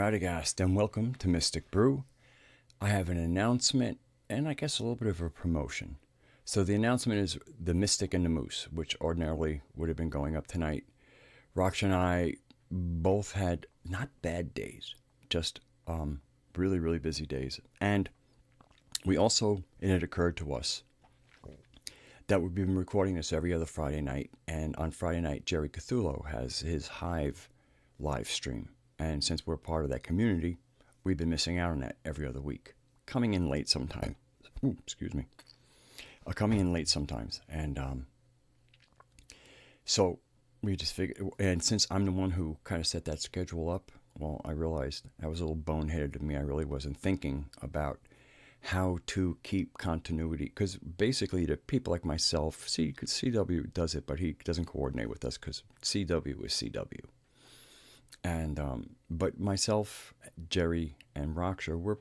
Radagast, and welcome to Mystic Brew. I have an announcement and I guess a little bit of a promotion. So the announcement is the Mystic and the Moose, which ordinarily would have been going up tonight. Raksha and I both had not bad days, just really, really busy days. And we also, it had occurred to us that we've been recording this every other Friday night. And on Friday night, Jerry Cthulhu has his Hive live stream. And since we're part of that community, we've been missing out on that every other week. Coming in late sometimes. Ooh, excuse me. Coming in late sometimes. And so we just figured, and since I'm the one who kind of set that schedule up, well, I realized that was a little boneheaded of me. I really wasn't thinking about how to keep continuity. Because basically, the people like myself, CW does it, but he doesn't coordinate with us because CW is CW. And but myself, Jerry, and Raksha, we're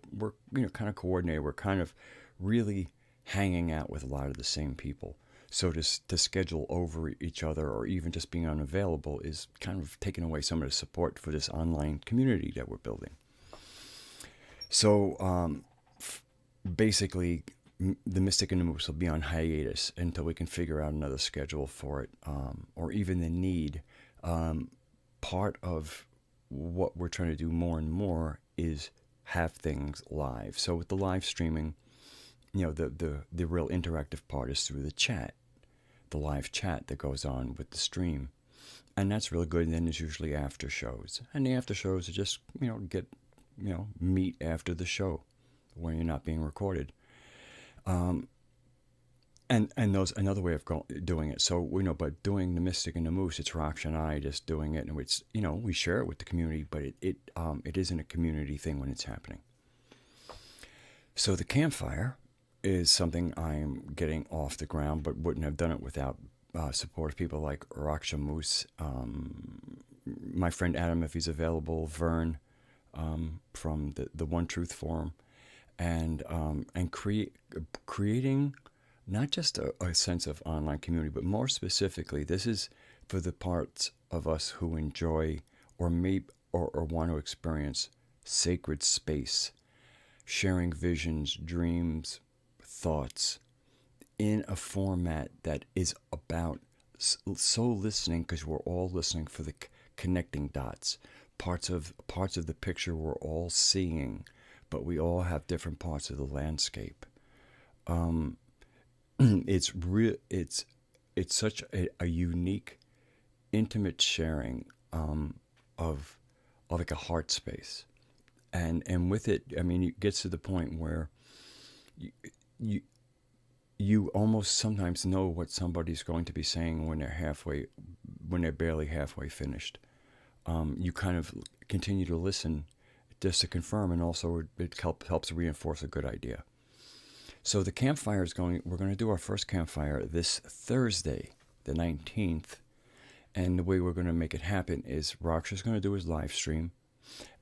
kind of coordinated. We're kind of really hanging out with a lot of the same people. So to schedule over each other or even just being unavailable is kind of taking away some of the support for this online community that we're building. So basically, the Mystic and the Moose will be on hiatus until we can figure out another schedule for it, or even the need. Part of what we're trying to do more and more is have things live. So with the live streaming, the real interactive part is through the chat, the live chat that goes on with the stream. And that's really good. And then there's usually after shows. And the after shows are just, meet after the show when you're not being recorded. And those another way of doing it. So but doing the Mystic and the Moose, it's Raksha and I just doing it, and it's we share it with the community, but it isn't a community thing when it's happening. So the Campfire is something I'm getting off the ground, but wouldn't have done it without support of people like Raksha Moose, my friend Adam if he's available, Vern from the One Truth Forum, and creating not just a sense of online community, but more specifically, this is for the parts of us who enjoy or want to experience sacred space, sharing visions, dreams, thoughts in a format that is about so listening, because we're all listening for the connecting dots, parts of the picture we're all seeing, but we all have different parts of the landscape. It's such a unique, intimate sharing of like a heart space, and with it, I mean, it gets to the point where you almost sometimes know what somebody's going to be saying when they're barely halfway finished. You kind of continue to listen just to confirm, and also it helps reinforce a good idea. So the Campfire we're going to do our first Campfire this Thursday, the 19th. And the way we're going to make it happen is Raksha's going to do his live stream.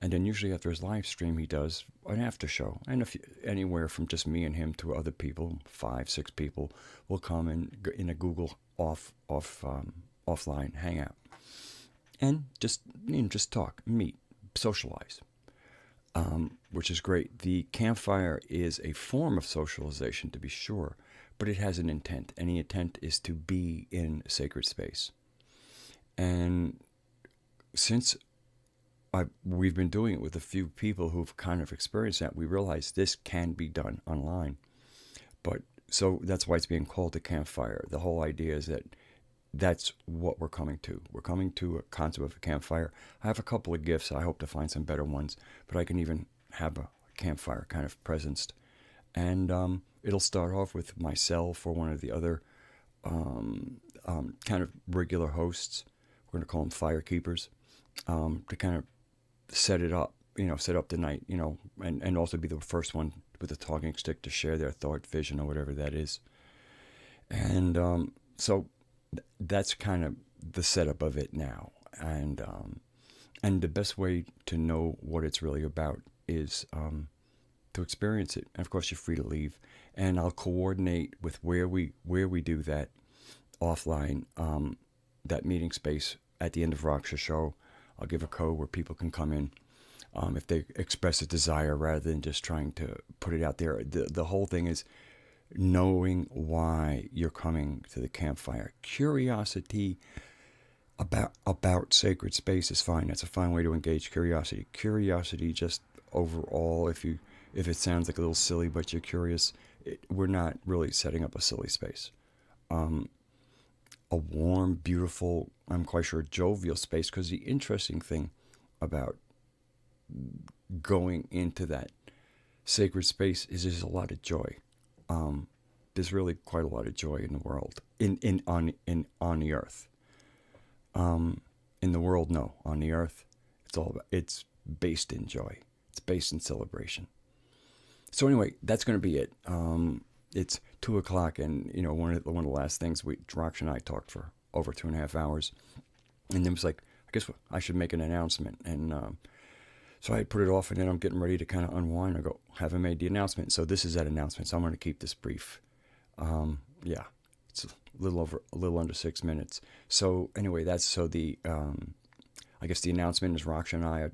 And then usually after his live stream, he does an after show. And anywhere from just me and him to other people, 5-6 people, will come in a Google offline hangout. And just talk, meet, socialize. Which is great. The Campfire is a form of socialization, to be sure, but it has an intent, and the intent is to be in a sacred space. And since we've been doing it with a few people who've kind of experienced that, we realize this can be done online. So that's why it's being called the Campfire. The whole idea is that's what we're coming to. We're coming to a concept of a campfire. I have a couple of gifts. I hope to find some better ones, but I can even have a campfire kind of presenced. And it'll start off with myself or one of the other kind of regular hosts. We're going to call them firekeepers, to kind of set it up, set up the night, and also be the first one with the talking stick to share their thought, vision, or whatever that is. And so that's kind of the setup of it now, and the best way to know what it's really about is to experience it. And of course, you're free to leave, and I'll coordinate with where we do that offline, that meeting space at the end of Raksha's show. I'll give a code where people can come in, if they express a desire rather than just trying to put it out there. The whole thing is knowing why you're coming to the campfire. Curiosity about sacred space is fine. That's a fine way to engage curiosity. Curiosity, just overall, if it sounds like a little silly, but you're curious, we're not really setting up a silly space. A warm, beautiful, I'm quite sure jovial space. Because the interesting thing about going into that sacred space is there's a lot of joy. There's really quite a lot of joy in the world, on the earth. In the world, no. On the earth, it's based in joy. It's based in celebration. So anyway, that's going to be it. It's 2:00, and one of the last things Drox and I talked for over 2.5 hours, and it was like, I guess I should make an announcement, and so I put it off, and then I'm getting ready to kind of unwind. I go, haven't made the announcement, so this is that announcement. So I'm going to keep this brief. Yeah, it's a little under 6 minutes. So anyway, I guess the announcement is Raksha and I are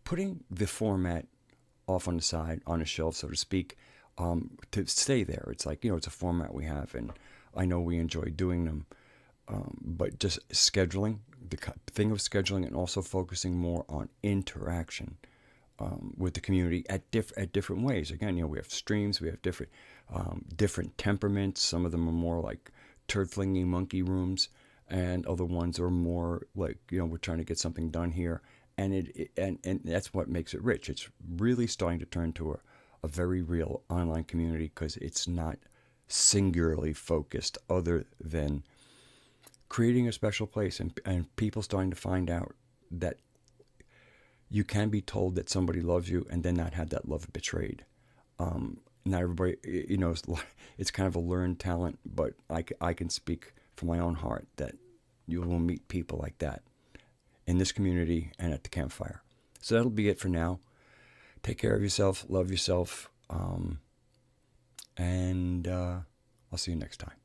putting the format off on the side, on a shelf, so to speak, to stay there. It's like, it's a format we have, and I know we enjoy doing them, but just scheduling, the thing of scheduling, and also focusing more on interaction with the community at different ways. Again, we have streams, we have different temperaments. Some of them are more like turd-flinging monkey rooms, and other ones are more like, we're trying to get something done here, and that's what makes it rich. It's really starting to turn to a very real online community, because it's not singularly focused, other than creating a special place, and people starting to find out that you can be told that somebody loves you and then not have that love betrayed. Not everybody, it's kind of a learned talent, but I can speak from my own heart that you will meet people like that in this community and at the campfire. So that'll be it for now. Take care of yourself, love yourself, and I'll see you next time.